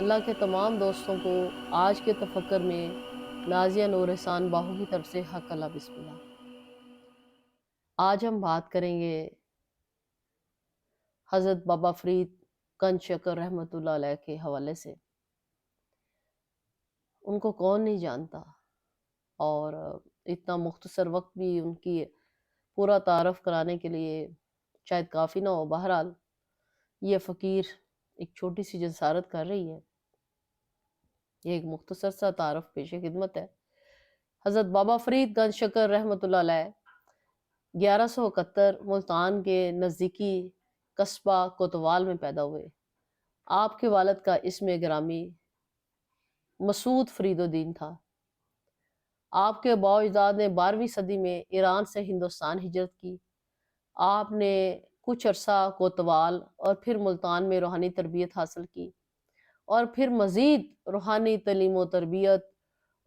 اللہ کے تمام دوستوں کو آج کے تفکر میں نازیہ نور احسان باہو کی طرف سے حق اللہ بسم اللہ۔ آج ہم بات کریں گے حضرت بابا فرید گنج شکر رحمۃ اللہ علیہ کے حوالے سے۔ ان کو کون نہیں جانتا، اور اتنا مختصر وقت بھی ان کی پورا تعارف کرانے کے لیے شاید کافی نہ ہو۔ بہرحال یہ فقیر ایک چھوٹی سی جسارت کر رہی ہے، یہ ایک مختصر سا تعارف پیش خدمت ہے۔ حضرت بابا فرید گنج شکر رحمۃ اللہ علیہ 1171 ملتان کے نزدیکی قصبہ کوتوال میں پیدا ہوئے۔ آپ کے والد کا اسم گرامی مسعود فرید الدین تھا۔ آپ کے باء اجداد نے 12ویں صدی میں ایران سے ہندوستان ہجرت کی۔ آپ نے کچھ عرصہ کوتوال اور پھر ملتان میں روحانی تربیت حاصل کی، اور پھر مزید روحانی تعلیم و تربیت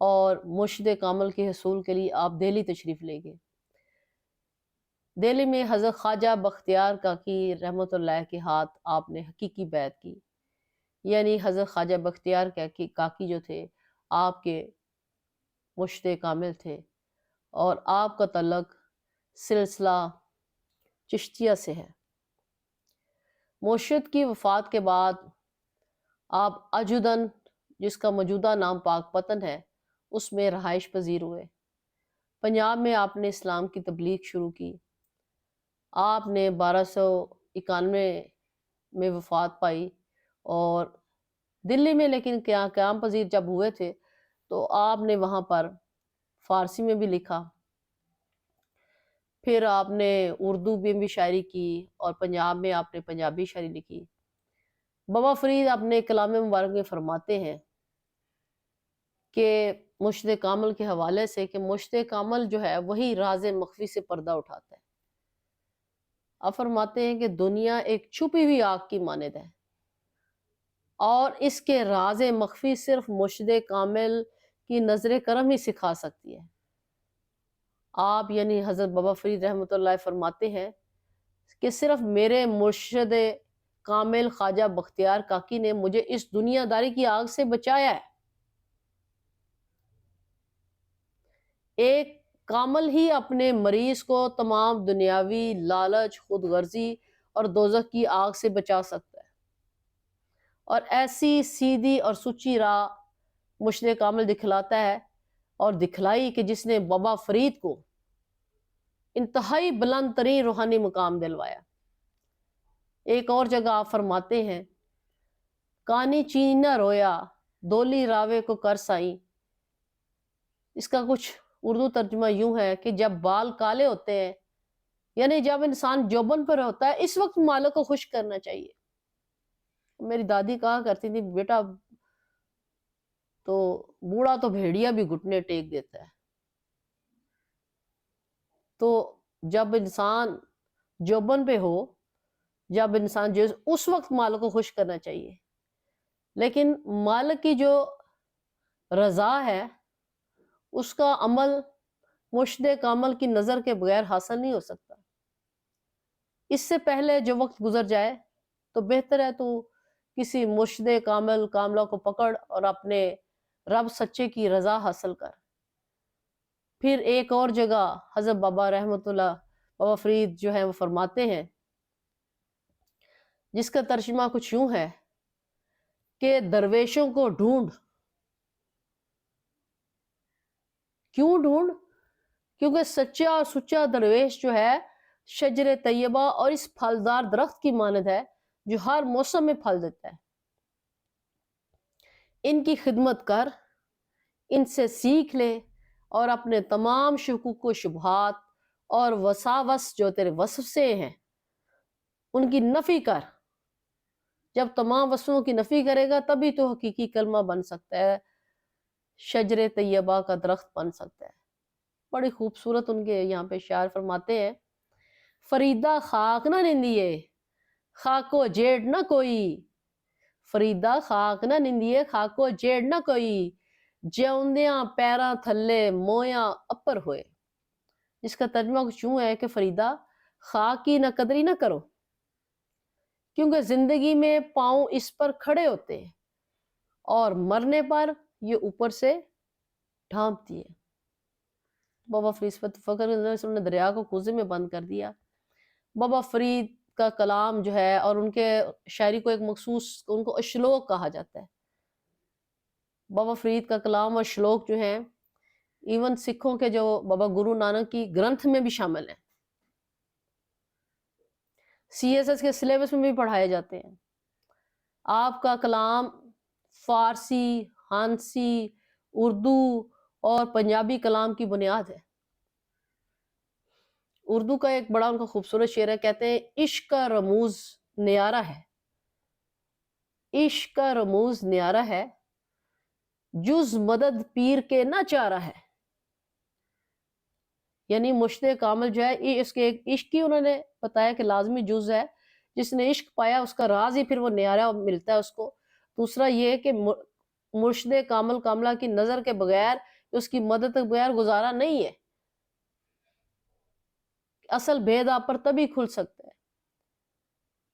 اور مرشد کامل کے حصول کے لیے آپ دہلی تشریف لے گئے۔ دہلی میں حضرت خواجہ بختیار کاکی رحمۃ اللہ کے ہاتھ آپ نے حقیقی بیعت کی، یعنی حضرت خواجہ بختیار کاکی جو تھے آپ کے مرشد کامل تھے، اور آپ کا تعلق سلسلہ چشتیہ سے ہے۔ مرشد کی وفات کے بعد آپ اجودن، جس کا موجودہ نام پاک پتن ہے، اس میں رہائش پذیر ہوئے۔ پنجاب میں آپ نے اسلام کی تبلیغ شروع کی۔ آپ نے 1291 میں وفات پائی، اور دلی میں لیکن قیام پذیر جب ہوئے تھے تو آپ نے وہاں پر فارسی میں بھی لکھا، پھر آپ نے اردو میں بھی شاعری کی، اور پنجاب میں آپ نے پنجابی شاعری لکھی۔ بابا فرید اپنے کلام مبارک میں فرماتے ہیں کہ مرشد کامل کے حوالے سے کہ مرشد کامل جو ہے وہی راز مخفی سے پردہ اٹھاتا ہے۔ آپ فرماتے ہیں کہ دنیا ایک چھپی ہوئی آگ کی مانند ہے، اور اس کے راز مخفی صرف مرشد کامل کی نظر کرم ہی سکھا سکتی ہے۔ آپ یعنی حضرت بابا فرید رحمۃ اللہ فرماتے ہیں کہ صرف میرے مرشد کامل خواجہ بختیار کاکی نے مجھے اس دنیا داری کی آگ سے بچایا ہے۔ ایک کامل ہی اپنے مریض کو تمام دنیاوی لالچ، خود غرضی اور دوزخ کی آگ سے بچا سکتا ہے، اور ایسی سیدھی اور سچی راہ مرشد کامل دکھلاتا ہے، اور دکھلائی کہ جس نے بابا فرید کو انتہائی بلند ترین روحانی مقام دلوایا۔ ایک اور جگہ آپ فرماتے ہیں، کانی چین نہ رویا دولی راوے کو کر سائیں۔ اس کا کچھ اردو ترجمہ یوں ہے کہ جب بال کالے ہوتے ہیں، یعنی جب انسان جوبن پر ہوتا ہے، اس وقت مالک کو خوش کرنا چاہیے۔ میری دادی کہا کرتی تھی، بیٹا تو بوڑھا تو بھیڑیا بھی گھٹنے ٹیک دیتا ہے۔ تو جب انسان جوبن پہ ہو، جب انسان جو اس وقت مالک کو خوش کرنا چاہیے، لیکن مالک کی جو رضا ہے اس کا عمل مرشد کامل کی نظر کے بغیر حاصل نہیں ہو سکتا۔ اس سے پہلے جو وقت گزر جائے تو بہتر ہے تو کسی مرشد کامل کاملہ کو پکڑ اور اپنے رب سچے کی رضا حاصل کر۔ پھر ایک اور جگہ حضرت بابا رحمۃ اللہ بابا فرید جو ہے وہ فرماتے ہیں، جس کا ترجمہ کچھ یوں ہے کہ درویشوں کو ڈھونڈ۔ کیوں ڈھونڈ؟ کیونکہ سچا اور سچا درویش جو ہے شجر طیبہ اور اس پھلدار درخت کی مانند ہے جو ہر موسم میں پھل دیتا ہے۔ ان کی خدمت کر، ان سے سیکھ لے، اور اپنے تمام شکوک و شبہات اور وساوس جو تیرے وصف سے ہیں ان کی نفی کر۔ جب تمام وصفوں کی نفی کرے گا تبھی تو حقیقی کلمہ بن سکتا ہے، شجر طیبہ کا درخت بن سکتا ہے۔ بڑی خوبصورت ان کے یہاں پہ شاعر فرماتے ہیں، فریدہ خاک نہ نندیے خاکو جیڑ نہ کوئی، فریدہ خاک نہ نندیے خاکو جیڑ نہ کوئی، جیوندیاں پیراں تھلے مویاں اپر ہوئے۔ جس کا ترجمہ کچھ یوں ہے کہ فریدہ خاک کی نہ قدری نہ کرو، کیونکہ زندگی میں پاؤں اس پر کھڑے ہوتے ہیں، اور مرنے پر یہ اوپر سے ڈھانپتی ہے۔ بابا فرید فخر نے دریا کو کوزے میں بند کر دیا۔ بابا فرید کا کلام جو ہے اور ان کے شاعری کو ایک مخصوص، ان کو اشلوک کہا جاتا ہے۔ بابا فرید کا کلام اور شلوک جو ہیں ایون سکھوں کے جو بابا گرو نانک کی گرنتھ میں بھی شامل ہیں، CSS کے سلیبس میں بھی پڑھائے جاتے ہیں۔ آپ کا کلام فارسی، ہانسی، اردو اور پنجابی کلام کی بنیاد ہے۔ اردو کا ایک بڑا ان کا خوبصورت شعر ہے، کہتے ہیں عشق کا رموز نیارہ ہے، عشق کا رموز نیارہ ہے، جز مدد پیر کے نہ چارہ ہے۔ یعنی مرشد کامل جو ہے اس کے عشق کی انہوں نے بتایا کہ لازمی جز ہے، جس نے عشق پایا اس کا راز ہی پھر وہ نیارہ ملتا ہے اس کو۔ دوسرا یہ کہ مرشد کامل کاملہ کی نظر کے بغیر، اس کی مدد کے بغیر گزارا نہیں ہے۔ اصل بھید آپ پر تبھی کھل سکتا ہے۔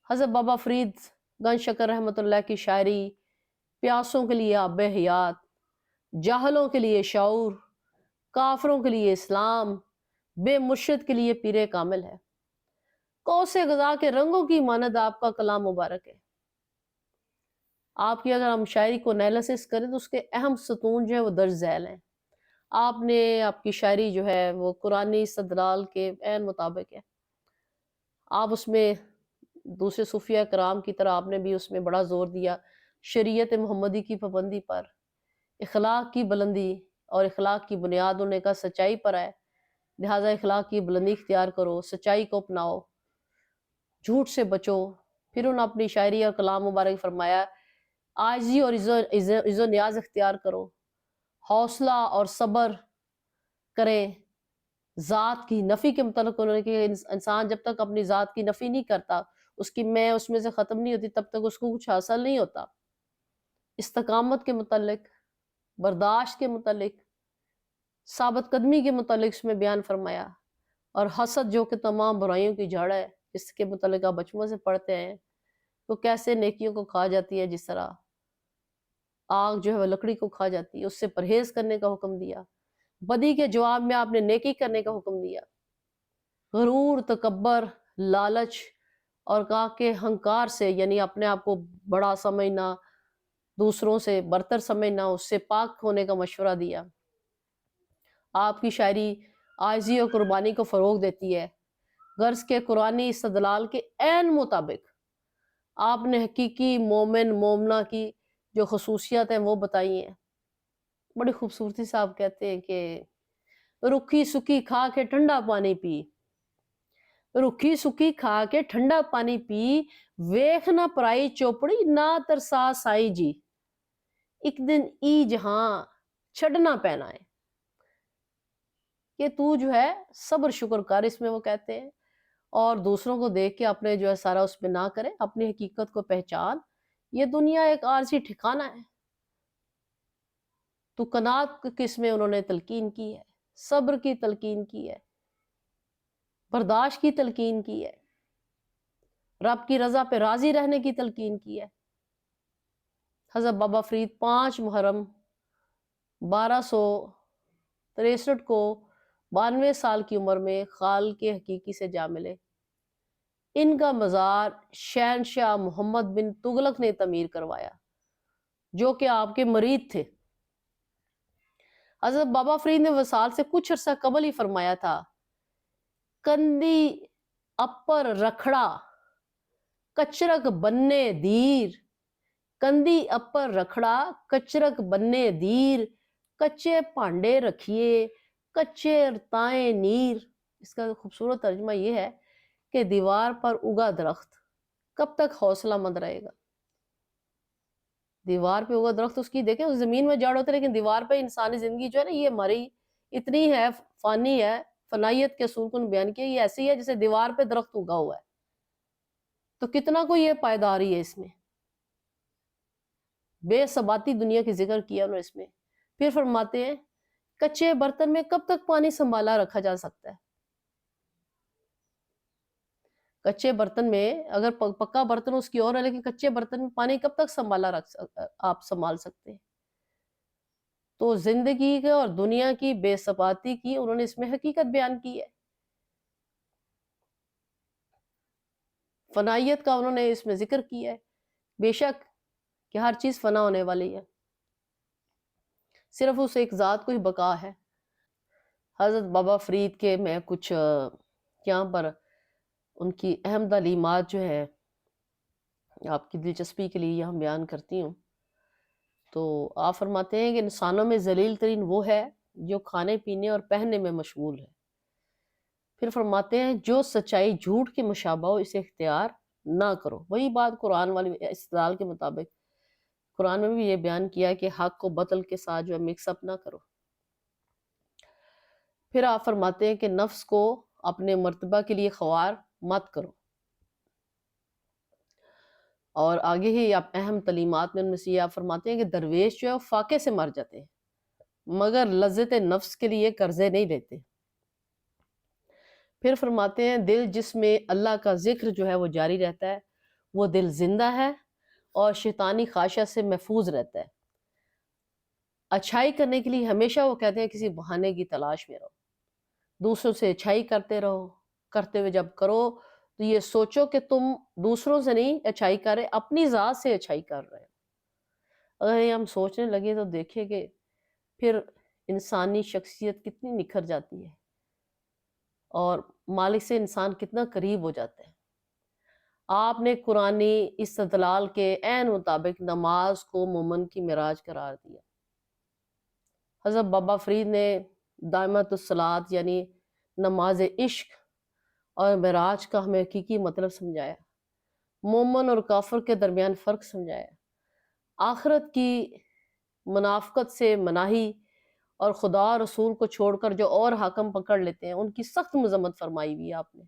حضرت بابا فرید گنج شکر رحمۃ اللہ کی شاعری پیاسوں کے لیے آب حیات، جاہلوں کے لیے شعور، کافروں کے لیے اسلام، بے مرشد کے لیے پیر کامل ہے۔ کوس غذا کے رنگوں کی مانند آپ کا کلام مبارک ہے۔ آپ کی اگر ہم شاعری کو انالیسس کریں تو اس کے اہم ستون جو ہے وہ درج ذیل ہیں۔ آپ نے آپ کی شاعری جو ہے وہ قرآنی استدلال کے عین مطابق ہے۔ آپ اس میں دوسرے صوفیہ کرام کی طرح آپ نے بھی اس میں بڑا زور دیا شریعت محمدی کی پابندی پر، اخلاق کی بلندی، اور اخلاق کی بنیاد انہوں نے کہا سچائی پر ہے، لہٰذا اخلاق کی بلندی اختیار کرو، سچائی کو اپناؤ، جھوٹ سے بچو۔ پھر انہوں نے اپنی شاعری اور کلام مبارک فرمایا عاجزی اور عز و نیاز اختیار کرو، حوصلہ اور صبر کریں۔ ذات کی نفی کے متعلق انہوں نے کہ انسان جب تک اپنی ذات کی نفی نہیں کرتا، اس کی میں اس میں سے ختم نہیں ہوتی، تب تک اس کو کچھ حاصل نہیں ہوتا۔ استقامت کے متعلق، برداشت کے متعلق، ثابت قدمی کے متعلق اس میں بیان فرمایا، اور حسد جو کہ تمام برائیوں کی جڑ ہے، جس کے متعلق آپ بچپن سے پڑھتے ہیں، تو کیسے نیکیوں کو کھا جاتی ہے، جس طرح آگ جو ہے وہ لکڑی کو کھا جاتی ہے، اس سے پرہیز کرنے کا حکم دیا۔ بدی کے جواب میں آپ نے نیکی کرنے کا حکم دیا۔ غرور، تکبر، لالچ اور کہا کہ ہنکار سے، یعنی اپنے آپ کو بڑا سمجھنا، دوسروں سے برتر سمجھنا، اس سے پاک ہونے کا مشورہ دیا۔ آپ کی شاعری عاجزی اور قربانی کو فروغ دیتی ہے، غرض کے قرآنی استدلال کے عین مطابق آپ نے حقیقی مومن مومنہ کی جو خصوصیات ہیں وہ بتائی ہیں۔ بڑی خوبصورتی سے آپ کہتے ہیں کہ رکھی سکی کھا کے ٹھنڈا پانی پی، رکھی سکی کھا کے ٹھنڈا پانی پی، ویکھ نہ پرائی چوپڑی نہ ترسا سائی جی، ایک دن ای جہاں چھڑنا پینا ہے۔ کہ تو جو ہے صبر شکر کر، اس میں وہ کہتے ہیں، اور دوسروں کو دیکھ کے اپنے جو ہے سارا اس میں نہ کرے، اپنی حقیقت کو پہچان۔ یہ دنیا ایک عارضی ٹھکانہ ہے۔ تو قناعت کس میں انہوں نے تلقین کی ہے، صبر کی تلقین کی ہے، برداشت کی تلقین کی ہے، رب کی رضا پہ راضی رہنے کی تلقین کی ہے۔ حضرت بابا فرید 5 محرم 1263 کو 92 سال کی عمر میں خالق کے حقیقی سے جا ملے۔ ان کا مزار شہنشاہ محمد بن تغلق نے تعمیر کروایا، جو کہ آپ کے مرید تھے۔ حضرت بابا فرید نے وصال سے کچھ عرصہ قبل ہی فرمایا تھا کندی اپر رکھڑا کچرک بننے دیر، کندی اپر رکھڑا کچرک بننے دیر، کچے پانڈے رکھیے کچے رتائیں نیر۔ اس کا خوبصورت ترجمہ یہ ہے کہ دیوار پر اگا درخت کب تک حوصلہ مند رہے گا؟ دیوار پہ اگا درخت اس کی دیکھیں اس زمین میں جڑ ہوتے، لیکن دیوار پہ انسانی زندگی جو ہے نا یہ ہماری اتنی ہے، فانی ہے، فنائیت کے اصول کو بیان کیا، یہ ایسی ہے جیسے دیوار پہ درخت اگا ہوا ہے، تو کتنا کو یہ پائیداری ہے اس میں، بے ثباتی دنیا کی ذکر کیا انہوں نے اس میں۔ پھر فرماتے ہیں کچے برتن میں کب تک پانی سنبھالا رکھا جا سکتا ہے؟ کچے برتن میں اگر پکا برتن اس کی اور ہے، لیکن کچے برتن میں پانی کب تک آپ سنبھال سکتے ہیں؟ تو زندگی کے اور دنیا کی بے ثباتی کی انہوں نے اس میں حقیقت بیان کی ہے، فنائیت کا انہوں نے اس میں ذکر کیا ہے، بے شک کہ ہر چیز فنا ہونے والی ہے، صرف اس ایک ذات کو ہی بقا ہے۔ حضرت بابا فرید کے میں کچھ یہاں پر ان کی اہم تعلیمات جو ہے آپ کی دلچسپی کے لیے یہاں بیان کرتی ہوں۔ تو آپ فرماتے ہیں کہ انسانوں میں ذلیل ترین وہ ہے جو کھانے پینے اور پہننے میں مشغول ہے۔ پھر فرماتے ہیں جو سچائی جھوٹ کے مشابہ ہو اسے اختیار نہ کرو۔ وہی بات قرآن والی استدلال کے مطابق قرآن میں بھی یہ بیان کیا ہے کہ حق کو باطل کے ساتھ جو ہے مکس اپ نہ کرو۔ پھر آپ فرماتے ہیں کہ نفس کو اپنے مرتبہ کے لیے خوار مت کرو، اور آگے ہی آپ اہم تعلیمات میں ان میں سے یہ آپ فرماتے ہیں کہ درویش جو ہے وہ فاقے سے مر جاتے ہیں مگر لذت نفس کے لیے قرضے نہیں لیتے۔ پھر فرماتے ہیں دل جس میں اللہ کا ذکر جو ہے وہ جاری رہتا ہے وہ دل زندہ ہے اور شیطانی خواہشات سے محفوظ رہتا ہے۔ اچھائی کرنے کے لیے ہمیشہ وہ کہتے ہیں کسی بہانے کی تلاش میں رہو، دوسروں سے اچھائی کرتے رہو، کرتے ہوئے جب کرو تو یہ سوچو کہ تم دوسروں سے نہیں اچھائی کر رہے، اپنی ذات سے اچھائی کر رہے ہو۔ اگر یہ ہم سوچنے لگے تو دیکھیں کہ پھر انسانی شخصیت کتنی نکھر جاتی ہے اور مالک سے انسان کتنا قریب ہو جاتا ہے۔ آپ نے قرآنی استدلال کے عین مطابق نماز کو مومن کی معراج قرار دیا۔ حضرت بابا فرید نے دائمۃ الصلاۃ یعنی نماز عشق اور معراج کا ہمیں حقیقی مطلب سمجھایا، مومن اور کافر کے درمیان فرق سمجھایا، آخرت کی منافقت سے مناہی اور خدا رسول کو چھوڑ کر جو اور حاکم پکڑ لیتے ہیں ان کی سخت مذمت فرمائی ہوئی ہے آپ نے۔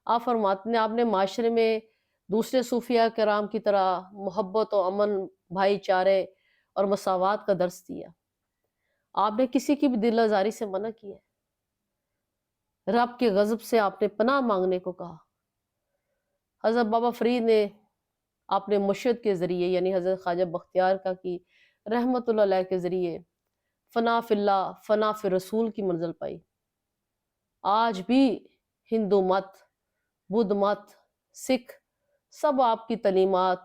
آپ فرماتے ہیں آپ نے معاشرے میں دوسرے صوفیاء کرام کی طرح محبت و امن، بھائی چارے اور مساوات کا درس دیا۔ آپ نے کسی کی بھی دل آزاری سے منع کیا ہے، رب کے غضب سے آپ نے پناہ مانگنے کو کہا۔ حضرت بابا فرید نے اپنے مرشد کے ذریعے یعنی حضرت خواجہ بختیار کا کی رحمت اللہ علیہ کے ذریعے فنا فی اللہ فنا فی رسول کی منزل پائی۔ آج بھی ہندو مت، بدھ مت، سکھ سب آپ کی تعلیمات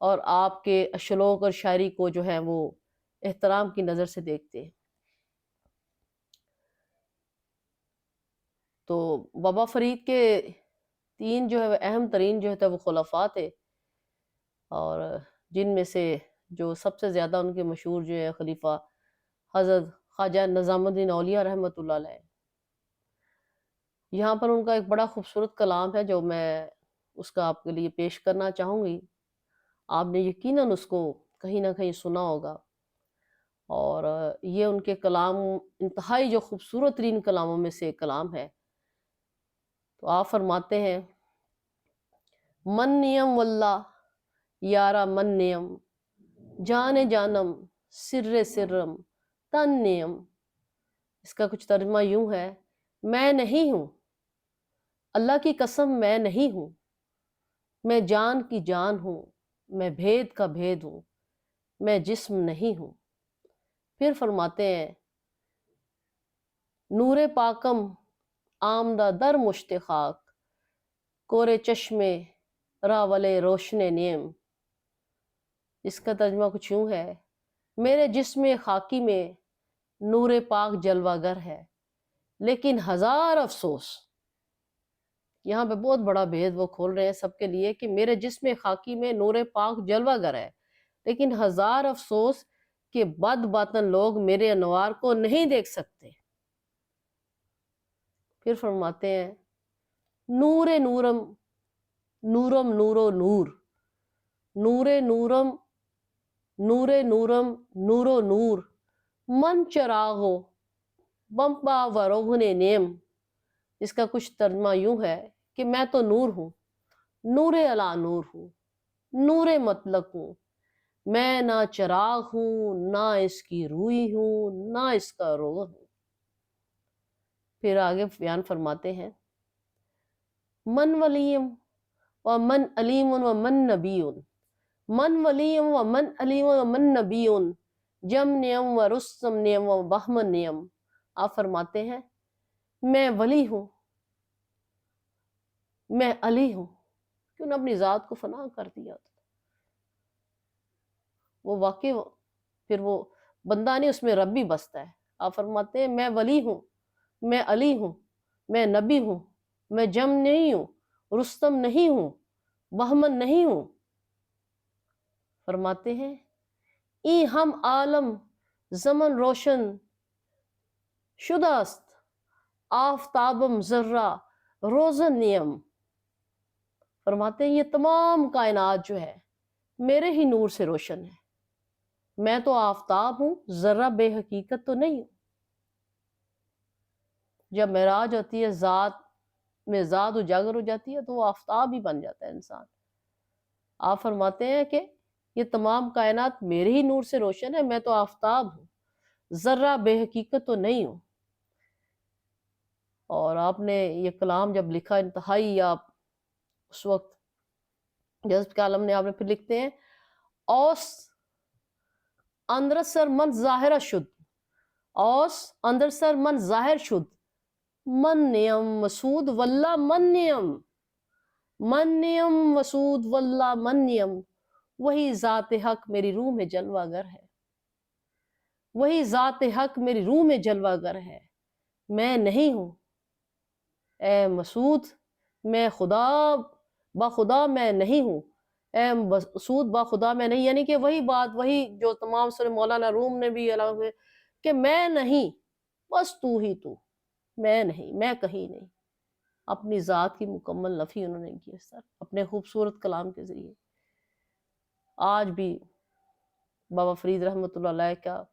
اور آپ کے اشلوک اور شاعری کو جو ہے وہ احترام کی نظر سے دیکھتے ہیں۔ تو بابا فرید کے تین جو ہے اہم ترین جو ہے وہ خلفاء تھے، اور جن میں سے جو سب سے زیادہ ان کے مشہور جو ہے خلیفہ حضرت خواجہ نظام الدین اولیاء رحمۃ اللہ علیہ۔ یہاں پر ان کا ایک بڑا خوبصورت کلام ہے جو میں اس کا آپ کے لیے پیش کرنا چاہوں گی۔ آپ نے یقیناً اس کو کہیں نہ کہیں سنا ہوگا، اور یہ ان کے کلام انتہائی جو خوبصورت ترین کلاموں میں سے ایک کلام ہے۔ تو آپ فرماتے ہیں من نیم واللہ یارا من نیم، جان جانم سر سرم تن نیم۔ اس کا کچھ ترجمہ یوں ہے، میں نہیں ہوں، اللہ کی قسم میں نہیں ہوں، میں جان کی جان ہوں، میں بھید کا بھید ہوں، میں جسم نہیں ہوں۔ پھر فرماتے ہیں نور پاکم آمدہ در مشت خاک، کورے چشمے راولے روشن نیم۔ اس کا ترجمہ کچھ یوں ہے، میرے جسم خاکی میں نور پاک جلوہ گر ہے، لیکن ہزار افسوس، یہاں پہ بہت بڑا بھید وہ کھول رہے ہیں سب کے لیے کہ میرے جسم خاکی میں نور پاک جلوہ گر ہے، لیکن ہزار افسوس کہ بد باطن لوگ میرے انوار کو نہیں دیکھ سکتے۔ پھر فرماتے ہیں نور نورم نورم نورو نور، نور نورم نور نورم نورو نور، من چراغو بمپا وروغن نیم۔ اس کا کچھ ترجمہ یوں ہے کہ میں تو نور ہوں، نور علا نور ہوں، نور مطلق ہوں، میں نہ چراغ ہوں، نہ اس کی روئی ہوں، نہ اس کا روغن ہوں۔ پھر آگے بیان فرماتے ہیں من ولیم و من علیم و من نبی، من ولیم و من علیم و من نبی، جم نیم و رستم نیم و بہمن نیم۔ آپ فرماتے ہیں میں ولی ہوں، میں علی ہوں، کیوں نے اپنی ذات کو فنا کر دیا؟ وہ واقعی پھر وہ بندہ نہیں، اس میں رب بھی بستا ہے۔ آپ فرماتے ہیں میں ولی ہوں، میں علی ہوں، میں نبی ہوں، میں جم نہیں ہوں، رستم نہیں ہوں، بہمن نہیں ہوں۔ فرماتے ہیں ای ہم عالم زمن روشن شدہ است، آفتابم ذرہ روزن نیم۔ فرماتے ہیں یہ تمام کائنات جو ہے میرے ہی نور سے روشن ہے، میں تو آفتاب ہوں، ذرہ بے حقیقت تو نہیں ہوں۔ جب معراج ہوتی ہے، ذات میں ذات اجاگر ہو جاتی ہے تو وہ آفتاب ہی بن جاتا ہے انسان۔ آپ فرماتے ہیں کہ یہ تمام کائنات میرے ہی نور سے روشن ہے، میں تو آفتاب ہوں، ذرہ بے حقیقت تو نہیں ہوں۔ اور آپ نے یہ کلام جب لکھا انتہائی، آپ اس وقت جذب کے عالم نے آپ نے پھر لکھتے ہیں اوس اندر سر من ظاہرہ شد، اوس اندر سر من ظاہر شد، من نیم مسود واللہ من نیم، من نیم مسود واللہ من نیم، وہی ذات حق میری روح میں جلوہ گر ہے، وہی ذات حق میری روح میں جلوہ گر ہے، میں نہیں ہوں اے مسعود، میں خدا بخدا میں نہیں ہوں، اے مسعود بخدا میں نہیں، یعنی کہ وہی بات، وہی جو تمام سر مولانا روم نے بھی اعلان ہوئے کہ میں نہیں، بس تو ہی تو، میں نہیں، میں کہیں نہیں۔ اپنی ذات کی مکمل نفی انہوں نے کی سر اپنے خوبصورت کلام کے ذریعے۔ آج بھی بابا فرید رحمۃ اللہ علیہ کا،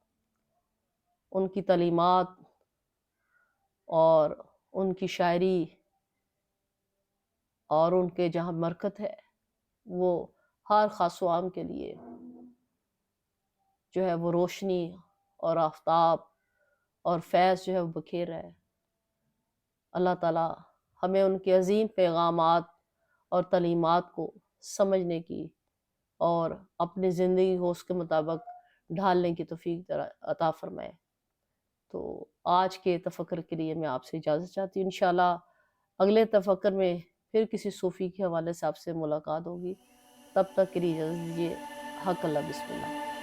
ان کی تعلیمات اور ان کی شاعری اور ان کے جہاں مرکت ہے، وہ ہر خاص و عام کے لیے جو ہے وہ روشنی اور آفتاب اور فیض جو ہے وہ بکھیر رہا ہے۔ اللہ تعالیٰ ہمیں ان کے عظیم پیغامات اور تعلیمات کو سمجھنے کی اور اپنی زندگی کو اس کے مطابق ڈھالنے کی توفیق عطا فرمائے۔ تو آج کے تفکر کے لیے میں آپ سے اجازت چاہتی ہوں، انشاءاللہ اگلے تفکر میں پھر کسی صوفی کے حوالے سے آپ سے ملاقات ہوگی۔ تب تک کے لیے اجازت دیجیے۔ حق اللہ، بسم اللہ۔